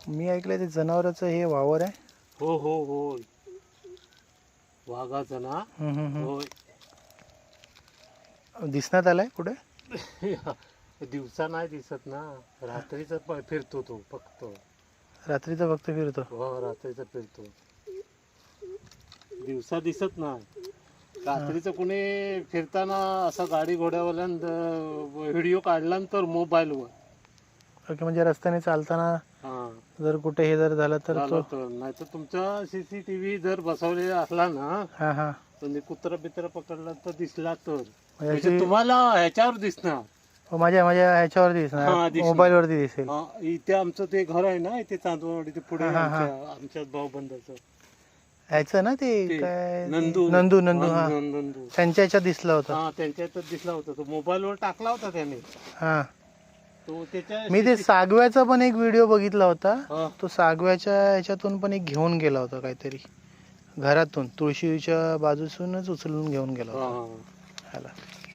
मी ऐकलंय ते जनावरांचं हे वावर आहे. हो हो हो, वाघाचं ना. होय. दिसण्यात आलाय कुठे? दिवसा नाही दिसत ना, रात्रीच फिरतो तो फक्त. रात्रीचा फक्त फिरतो. हो, रात्रीच फिरतो, दिवसा दिसत नाही. रात्रीचं कुणी फिरताना असं गाडी घोड्यावाल्यान व्हिडिओ काढला ना तर मोबाईलवर. ओके, म्हणजे रस्त्याने चालताना हा जर कुठे हे जर झालं तर तो. नाही तर तुमचा CCTV जर बसवलेला असला ना, हा हा, म्हणजे कुत्रा बित्रा पकडला तर दिसला तर म्हणजे म्हणजे तुम्हाला ह्याच्यावर दिसणार. माझ्या ह्याच्यावरती हा, दिसणार, दिसणार. मोबाईल वरती दिसेल. हा, इथे आमचं ते घर आहे ना, इथे चांदवड, इथे पुढे हा, हा, आमच्या भाऊबंदाचं ह्याचं ना ते ते काय नंदू नंदू हा, नंदू. त्यांच्या ह्याच्यात दिसला होता. हा, त्यांच्या इथं दिसला होता, तो मोबाईलवर टाकला होता त्याने. हा, तो त्याच्या मी ते सागव्याचा पण एक व्हिडिओ बघितला होता. हा. तो सागव्याच्या ह्याच्यातून पण एक घेऊन गेला होता काहीतरी, घरातून तुळशीच्या बाजूसूनच उचलून घेऊन गेला होता हा. ह्याला.